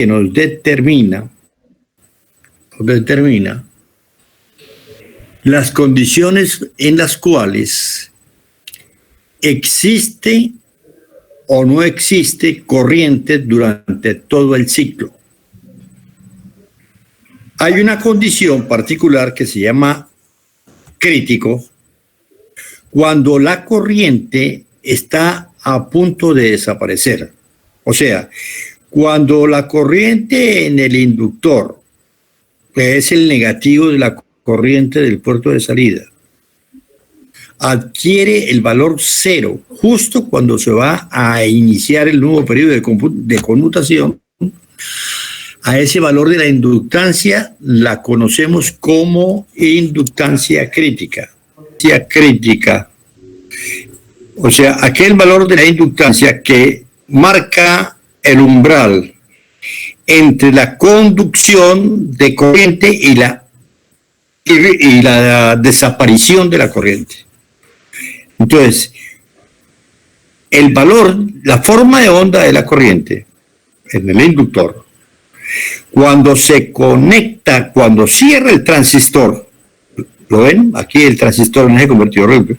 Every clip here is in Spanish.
que nos determina las condiciones en las cuales existe o no existe corriente durante todo el ciclo. Hay una condición particular que se llama crítico, cuando la corriente está a punto de desaparecer. O sea, cuando la corriente en el inductor, que es el negativo de la corriente del puerto de salida, adquiere el valor 0 justo cuando se va a iniciar el nuevo periodo de conmutación, a ese valor de la inductancia la conocemos como inductancia crítica. O sea, aquel valor de la inductancia que marca el umbral entre la conducción de corriente y la desaparición de la corriente. Entonces, el valor, la forma de onda de la corriente en el inductor, cuando se conecta, cuando cierra el transistor, ¿lo ven? Aquí el transistor en el convertidor,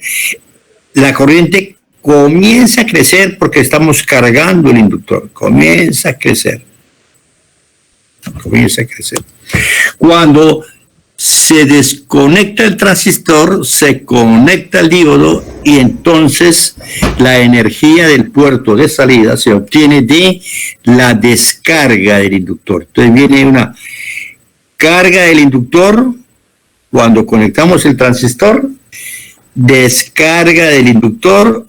la corriente comienza a crecer porque estamos cargando el inductor, comienza a crecer. Cuando se desconecta el transistor, se conecta el diodo y entonces la energía del puerto de salida se obtiene de la descarga del inductor. Entonces viene una carga del inductor cuando conectamos el transistor, descarga del inductor.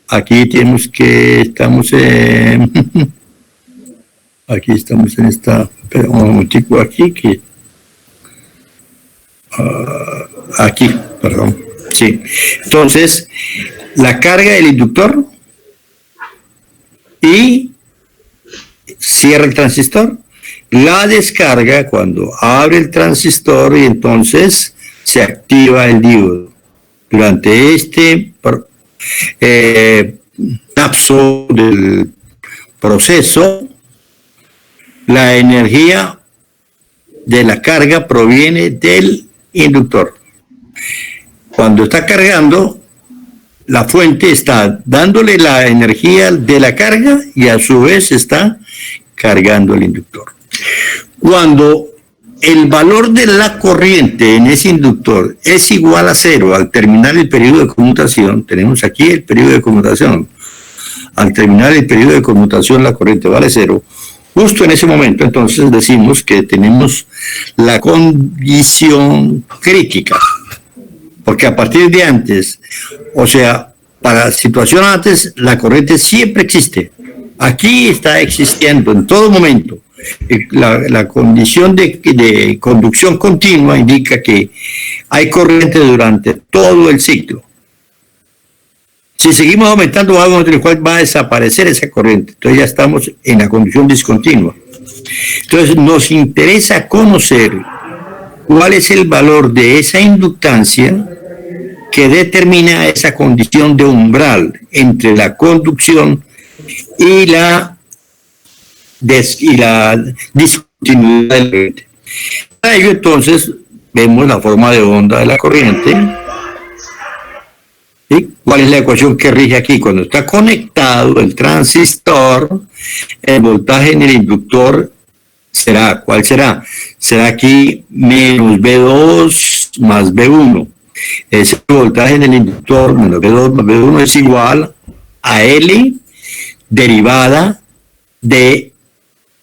Aquí tenemos que estamos en aquí estamos en esta, pero un momentico aquí que aquí, perdón, sí. Entonces, la carga del inductor y cierra el transistor, la descarga cuando abre el transistor y entonces se activa el diodo. Durante este lapso del proceso, la energía de la carga proviene del inductor. Cuando está cargando, la fuente está dándole la energía de la carga y a su vez está cargando el inductor. Cuando el valor de la corriente en ese inductor es igual a 0 al terminar el periodo de conmutación, tenemos aquí el periodo de conmutación, al terminar el periodo de conmutación la corriente vale 0, justo en ese momento entonces decimos que tenemos la condición crítica, porque a partir de antes, o sea, para la situación antes, la corriente siempre existe. Aquí está existiendo en todo momento. La condición de conducción continua indica que hay corriente durante todo el ciclo. Si seguimos aumentando, va a haber en el cual va a desaparecer esa corriente. Entonces ya estamos en la condición discontinua. Entonces nos interesa conocer cuál es el valor de esa inductancia que determina esa condición de umbral entre la conducción y la discontinuidad de la corriente. Para ello entonces vemos la forma de onda de la corriente. ¿Sí? ¿Cuál es la ecuación que rige aquí? Cuando está conectado el transistor, el voltaje en el inductor será, ¿cuál será? Será aquí menos V2 más V1. Ese voltaje en el inductor, menos V2 más V1 es igual a L derivada de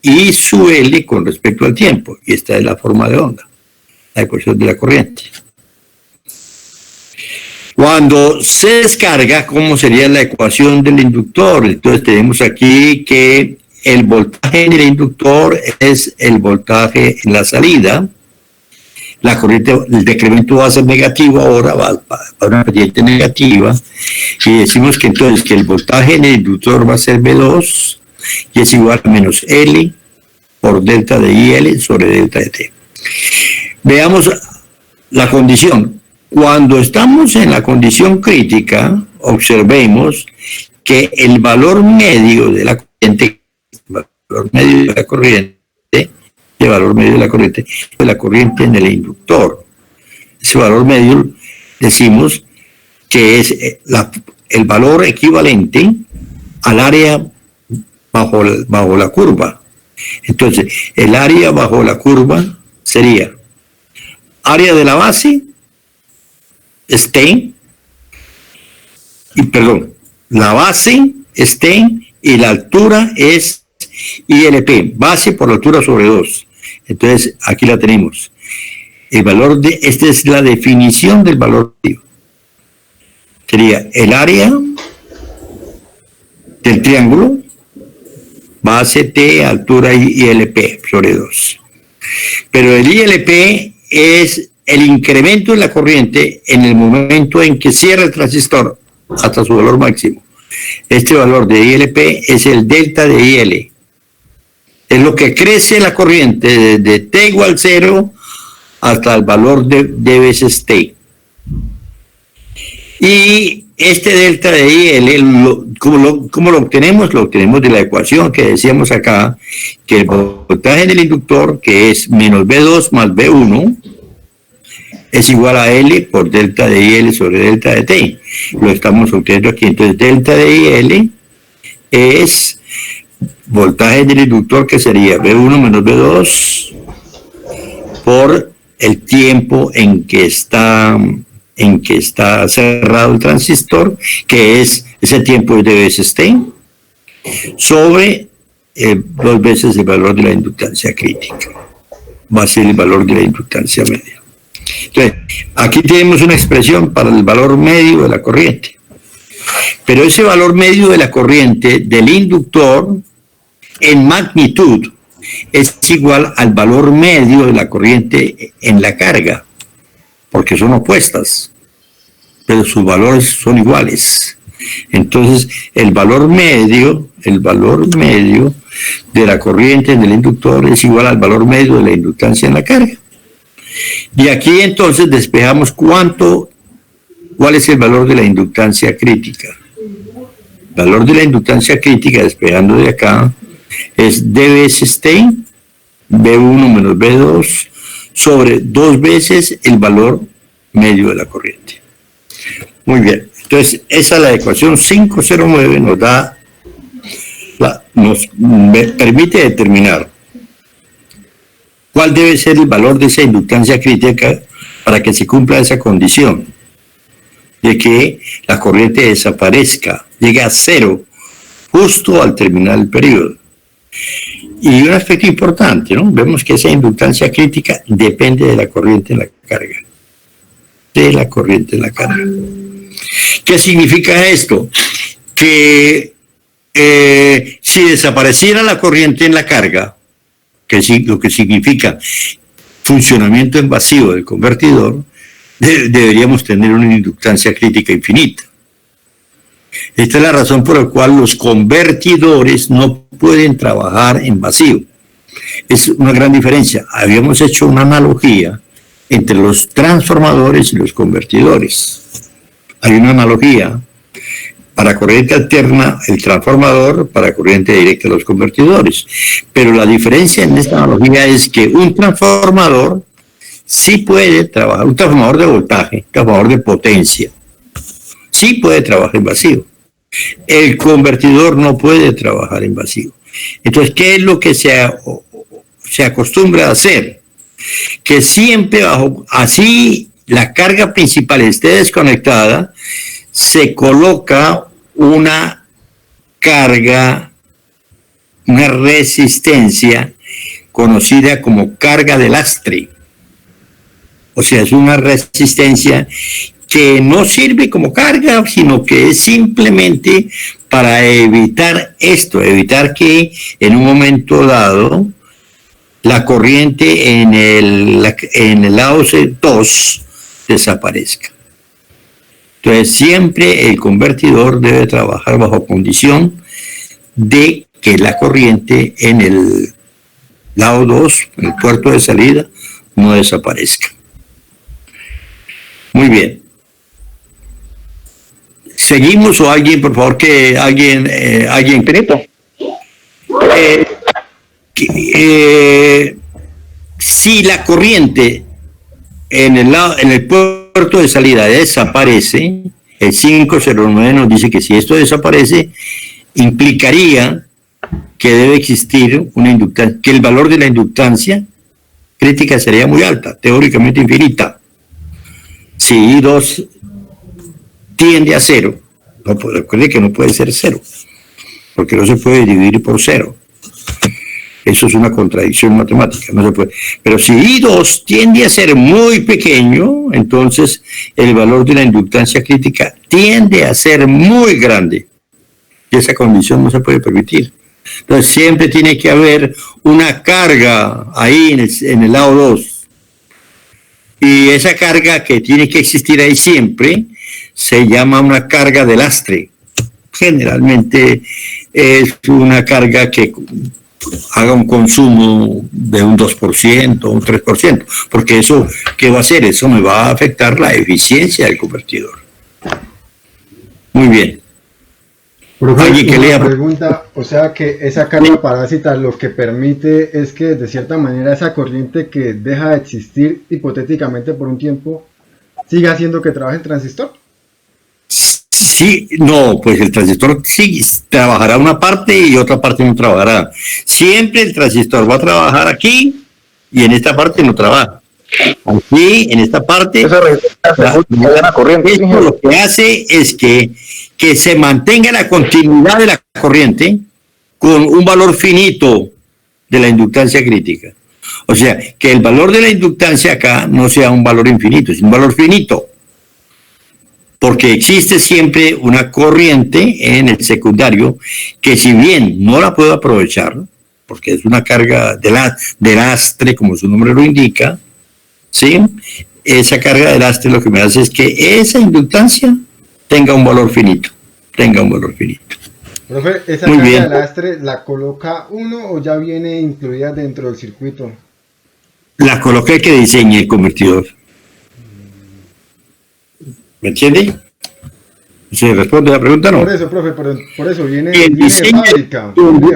I sub L con respecto al tiempo. Y esta es la forma de onda, la ecuación de la corriente. Cuando se descarga, ¿cómo sería la ecuación del inductor? Entonces tenemos aquí que el voltaje en el inductor es el voltaje en la salida. La corriente, el decremento va a ser negativo ahora, va a una pendiente negativa. Y decimos que entonces que el voltaje en el inductor va a ser V2 y es igual a menos L por delta de IL sobre delta de T. Veamos la condición. Cuando estamos en la condición crítica, observemos que el valor medio de la corriente el valor medio de la corriente en el inductor. Ese valor medio decimos que es el valor equivalente al área bajo la curva. Entonces, el área bajo la curva sería área de la base, Stein, la base, Stein, y la altura es ILP, base por altura sobre 2. Entonces, aquí la tenemos. El valor esta es la definición del valor medio. Sería el área del triángulo, base T, altura ILP sobre 2. Pero el ILP es el incremento de la corriente en el momento en que cierra el transistor hasta su valor máximo. Este valor de ILP es el delta de IL. Es lo que crece la corriente desde T igual 0 hasta el valor de veces T. Y este delta de IL, ¿cómo lo obtenemos? Lo obtenemos de la ecuación que decíamos acá, que el voltaje del inductor, que es menos V2 más V1, es igual a L por delta de IL sobre delta de T. Lo estamos obteniendo aquí. Entonces, delta de IL es voltaje del inductor, que sería V1 menos V2 por el tiempo en que está cerrado el transistor, que es ese tiempo de veces T, sobre 2 veces el valor de la inductancia crítica. Va a ser el valor de la inductancia media. Entonces, aquí tenemos una expresión para el valor medio de la corriente. Pero ese valor medio de la corriente del inductor en magnitud es igual al valor medio de la corriente en la carga, porque son opuestas, pero sus valores son iguales. Entonces, el valor medio de la corriente en el inductor es igual al valor medio de la inductancia en la carga. Y aquí entonces despejamos cuál es el valor de la inductancia crítica. El valor de la inductancia crítica, despejando de acá, es D veces T, V1 menos V2, sobre 2 veces el valor medio de la corriente. Muy bien, entonces esa es la ecuación 509, nos permite determinar cuál debe ser el valor de esa inductancia crítica para que se cumpla esa condición de que la corriente desaparezca, llegue a 0 justo al terminar el periodo. Y un aspecto importante, ¿no? Vemos que esa inductancia crítica depende de la corriente en la carga. De la corriente en la carga. ¿Qué significa esto? Que si desapareciera la corriente en la carga, lo que significa funcionamiento en vacío del convertidor, deberíamos tener una inductancia crítica infinita. Esta es la razón por la cual los convertidores no pueden trabajar en vacío. Es una gran diferencia. Habíamos hecho una analogía entre los transformadores y los convertidores. Hay una analogía para corriente alterna, el transformador, para corriente directa, los convertidores. Pero la diferencia en esta analogía es que un transformador sí puede trabajar, un transformador de voltaje, un transformador de potencia, sí puede trabajar en vacío. El convertidor no puede trabajar en vacío. Entonces, ¿qué es lo que se acostumbra a hacer? Que siempre así la carga principal esté desconectada, se coloca una carga, una resistencia conocida como carga de lastre. O sea, es una resistencia que no sirve como carga, sino que es simplemente para evitar esto, evitar que en un momento dado la corriente en el lado 2 desaparezca. Entonces, siempre el convertidor debe trabajar bajo condición de que la corriente en el lado 2, en el puerto de salida, no desaparezca. Muy bien. ¿Seguimos o alguien, por favor, alguien? Finito. Si la corriente en el puerto de salida desaparece, el 509 nos dice que si esto desaparece, implicaría que debe existir una inductancia, que el valor de la inductancia crítica sería muy alta, teóricamente infinita. Si I2 tiende a cero, recuerde que no puede ser cero, porque no se puede dividir por cero. Eso es una contradicción matemática, no se puede. Pero si I2 tiende a ser muy pequeño, entonces el valor de la inductancia crítica tiende a ser muy grande. Y esa condición no se puede permitir. Entonces siempre tiene que haber una carga ahí en el lado 2. Y esa carga que tiene que existir ahí siempre se llama una carga de lastre. Generalmente es una carga que haga un consumo de un 2%, un 3%, porque eso, ¿qué va a hacer? Eso me va a afectar la eficiencia del convertidor. Muy bien. Profe, una pregunta, o sea que esa carga parásita lo que permite es que de cierta manera esa corriente que deja de existir hipotéticamente por un tiempo siga haciendo que trabaje el transistor. Sí, no, pues el transistor sí trabajará una parte y otra parte no trabajará. Siempre el transistor va a trabajar aquí y en esta parte no trabaja. Aquí, en esta parte, la corriente. Esto lo que hace es que se mantenga la continuidad de la corriente con un valor finito de la inductancia crítica. O sea, que el valor de la inductancia acá no sea un valor infinito, es un valor finito. Porque existe siempre una corriente en el secundario que, si bien no la puedo aprovechar, porque es una carga de lastre, como su nombre lo indica, ¿sí? Esa carga de lastre lo que me hace es que esa inductancia tenga un valor finito. Profe, ¿esa carga de lastre la coloca uno o ya viene incluida dentro del circuito? La coloca el que diseñe el convertidor. ¿Me entiende? ¿Se responde la pregunta? No. Por eso, profe, por eso viene de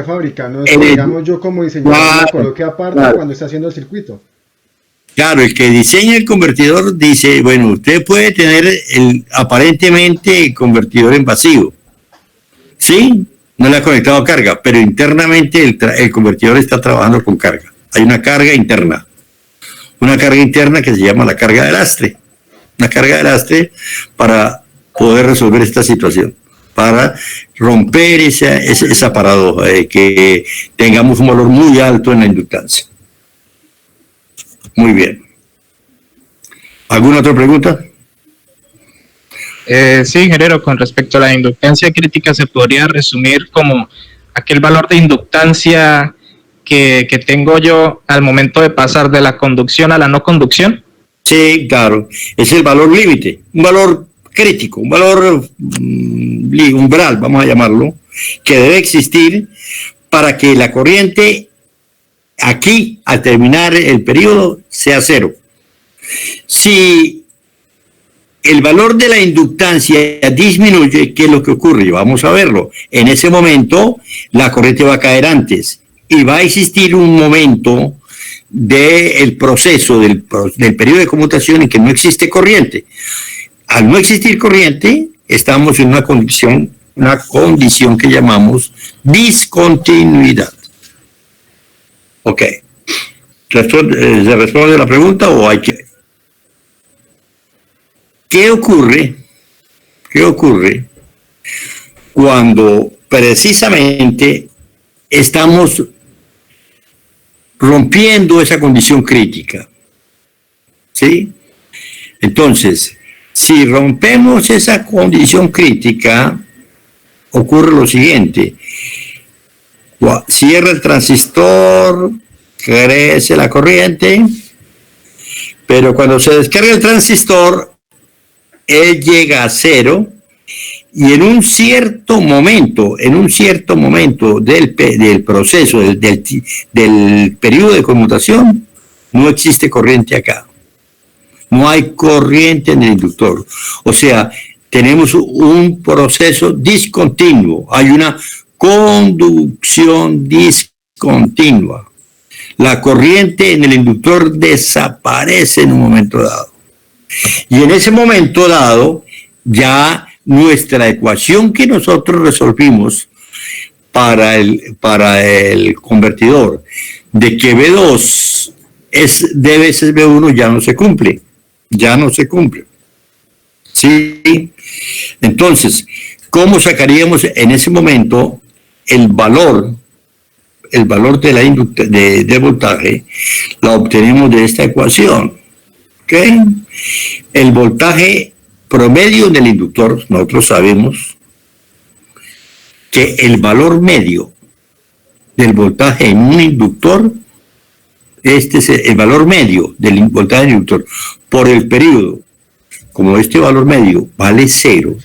fábrica. No es, digamos, yo como diseñador la coloqué aparte cuando está haciendo el circuito. Claro, el que diseña el convertidor dice, bueno, usted puede tener aparentemente el convertidor en vacío. ¿Sí? No le ha conectado a carga, pero internamente el convertidor está trabajando con carga. Hay una carga interna. Una carga interna que se llama la carga de lastre. Una carga de lastre para poder resolver esta situación, para romper esa paradoja de que tengamos un valor muy alto en la inductancia. Muy bien. ¿Alguna otra pregunta? Sí, ingeniero, con respecto a la inductancia crítica, ¿se podría resumir como aquel valor de inductancia que tengo yo al momento de pasar de la conducción a la no conducción? Sí, claro. Es el valor límite, un valor crítico, un valor umbral, vamos a llamarlo, que debe existir para que la corriente aquí, al terminar el periodo, sea cero. Si el valor de la inductancia disminuye, ¿qué es lo que ocurre? Vamos a verlo. En ese momento, la corriente va a caer antes y va a existir un momento del proceso del periodo de conmutación en que no existe corriente. Al no existir corriente, estamos en una condición que llamamos discontinuidad. Ok. ¿Se responde la pregunta o hay que...? ¿Qué ocurre cuando precisamente estamos rompiendo esa condición crítica? ¿Sí? Entonces, si rompemos esa condición crítica, ocurre lo siguiente. Cierra el transistor, crece la corriente, pero cuando se descarga el transistor, él llega a cero y en un cierto momento del proceso, del periodo de conmutación, no existe corriente acá. No hay corriente en el inductor. O sea, tenemos un proceso discontinuo. Hay una conducción discontinua. la corriente en el inductor desaparece en un momento dado. Y en ese momento dado, ya nuestra ecuación que nosotros resolvimos para el convertidor de que B2 es D veces B1 ya no se cumple. Ya no se cumple. ¿Sí? Entonces, ¿cómo sacaríamos en ese momento el valor de de voltaje? La obtenemos de esta ecuación. ¿Ok? El voltaje promedio del inductor, nosotros sabemos que el valor medio del voltaje en un inductor, este es el valor medio del voltaje del inductor por el periodo. Como este valor medio vale 0,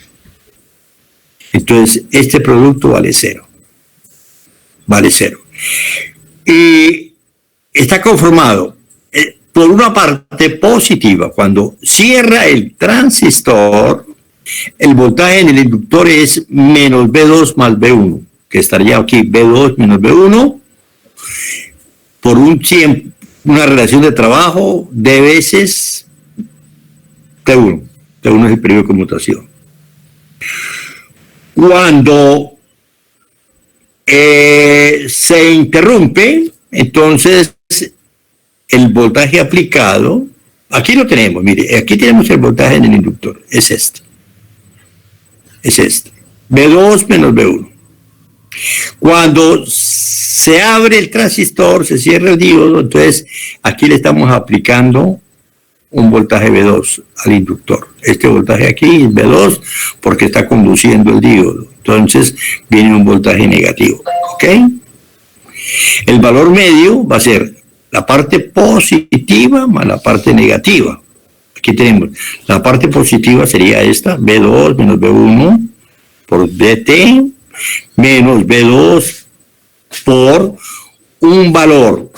entonces este producto vale 0. Vale 0. Y está conformado por una parte positiva. Cuando cierra el transistor, el voltaje en el inductor es menos B2 más B1, que estaría aquí B2 menos B1 por una relación de trabajo de veces T1. T1 es el periodo de conmutación. Cuando se interrumpe, entonces el voltaje aplicado, aquí lo tenemos, mire, aquí tenemos el voltaje en el inductor, es este. Es este. B2 menos B1. Cuando se abre el transistor, se cierra el diodo, entonces aquí le estamos aplicando un voltaje B2 al inductor. Este voltaje aquí es B2 porque está conduciendo el diodo. Entonces viene un voltaje negativo. ¿Ok? El valor medio va a ser la parte positiva más la parte negativa. Aquí tenemos la parte positiva sería esta, B2 menos B1 por DT menos B2 por un valor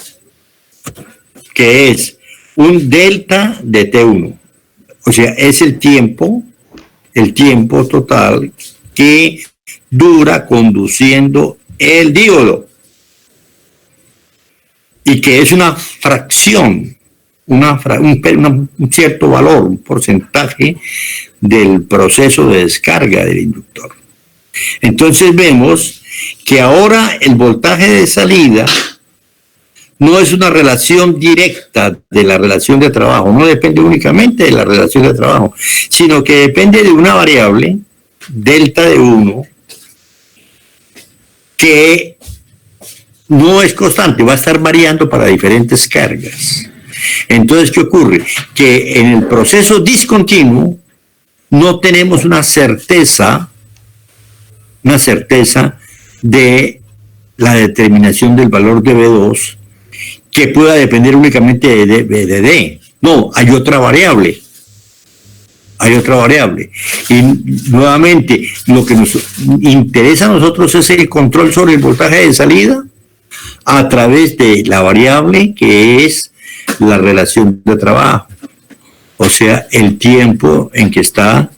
que es un delta de T1. O sea, es el tiempo total que dura conduciendo el diodo. Y que es una fracción, un cierto valor, un porcentaje del proceso de descarga del inductor. Entonces vemos que ahora el voltaje de salida no es una relación directa de la relación de trabajo, no depende únicamente de la relación de trabajo, sino que depende de una variable, delta de 1, que no es constante, va a estar variando para diferentes cargas. Entonces, ¿qué ocurre? Que en el proceso discontinuo no tenemos una certeza de la determinación del valor de B2 que pueda depender únicamente de D. No, hay otra variable. Y nuevamente, lo que nos interesa a nosotros es el control sobre el voltaje de salida a través de la variable que es la relación de trabajo, o sea, el tiempo en que está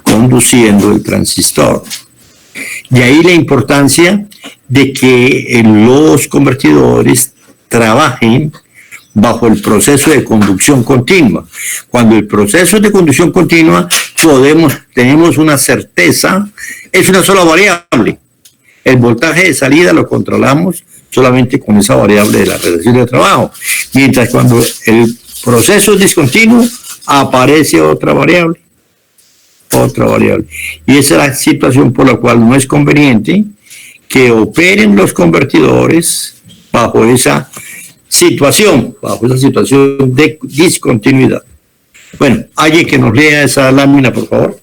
conduciendo el transistor. De ahí la importancia de que los convertidores trabajen bajo el proceso de conducción continua. Cuando el proceso es de conducción continua, tenemos una certeza, es una sola variable. El voltaje de salida lo controlamos solamente con esa variable de la relación de trabajo. Mientras cuando el proceso es discontinuo, aparece otra variable. Y esa es la situación por la cual no es conveniente que operen los convertidores bajo esa situación de discontinuidad. Bueno, alguien que nos lea esa lámina, por favor.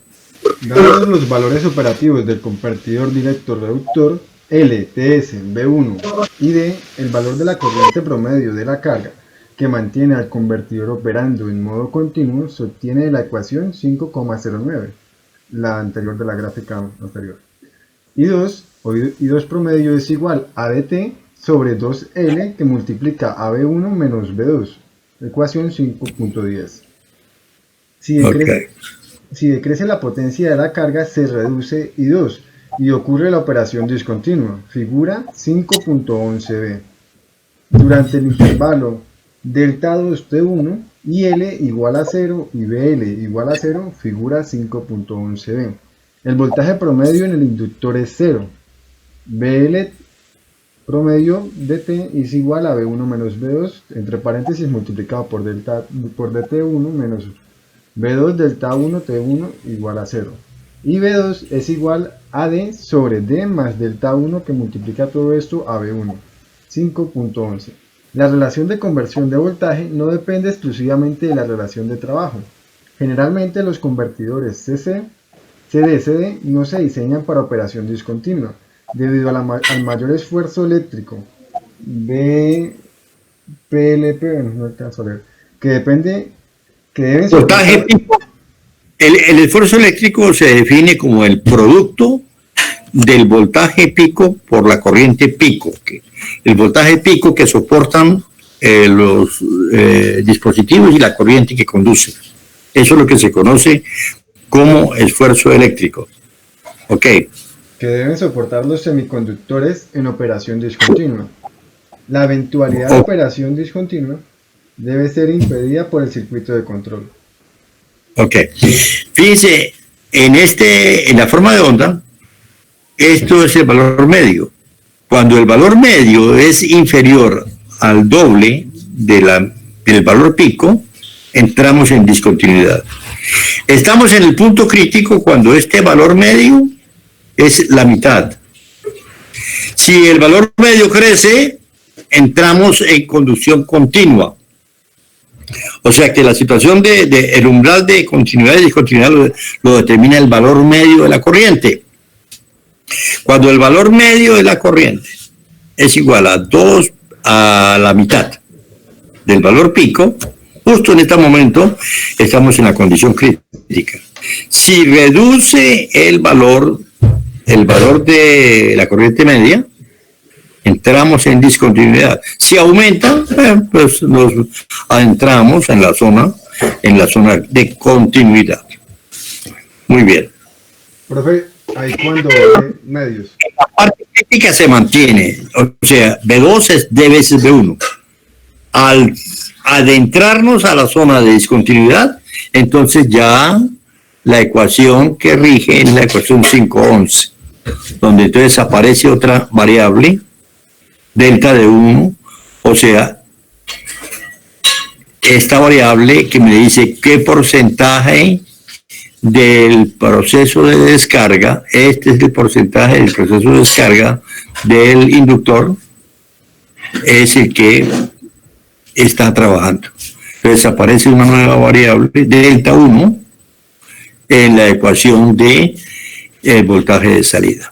Dados los valores operativos del convertidor directo reductor L, TS, B1 y D, el valor de la corriente promedio de la carga que mantiene al convertidor operando en modo continuo se obtiene de la ecuación 5,09, la anterior de la gráfica anterior. I2 promedio es igual a dt sobre 2L que multiplica a B1 menos B2, ecuación 5.10. Si decrece la potencia de la carga, se reduce I2 y ocurre la operación discontinua, figura 5.11b. durante el intervalo delta 2 T1 y L igual a 0 y BL igual a 0, figura 5.11b. El voltaje promedio en el inductor es 0. BL promedio de T es igual a B1 menos B2, entre paréntesis multiplicado por DT1 menos B2 delta 1 T1 igual a 0. Y B2 es igual a D sobre D más delta 1 que multiplica todo esto a B1. 5.11. La relación de conversión de voltaje no depende exclusivamente de la relación de trabajo. Generalmente los convertidores CD no se diseñan para operación discontinua, debido al mayor esfuerzo eléctrico no alcanzo a leer, que deben voltaje pico. El esfuerzo eléctrico se define como el producto del voltaje pico por la corriente pico. El voltaje pico que soportan los dispositivos y la corriente que conduce. Eso es lo que se conoce como esfuerzo eléctrico. Ok. Que deben soportar los semiconductores en operación discontinua. La eventualidad de operación discontinua debe ser impedida por el circuito de control. Ok. Fíjense, en la forma de onda, esto es el valor medio. Cuando el valor medio es inferior al doble del valor pico, entramos en discontinuidad. Estamos en el punto crítico cuando este valor medio es la mitad. Si el valor medio crece, entramos en conducción continua. O sea que la situación el umbral de continuidad y discontinuidad lo determina el valor medio de la corriente. Cuando el valor medio de la corriente es igual a 2 a la mitad del valor pico, justo en este momento estamos en la condición crítica. Si reduce el valor de la corriente media, entramos en discontinuidad. Si aumenta, pues nos adentramos en la zona de continuidad. Muy bien. Profe, ahí cuando medios. La parte crítica se mantiene, o sea, B2 es D veces B1. Al adentrarnos a la zona de discontinuidad, entonces ya la ecuación que rige es la ecuación 5.11, donde entonces aparece otra variable, delta de 1, o sea, esta variable que me dice qué porcentaje del proceso de descarga, este es el porcentaje del proceso de descarga del inductor, es el que está trabajando. Entonces aparece una nueva variable, delta 1, en la ecuación de el voltaje de salida.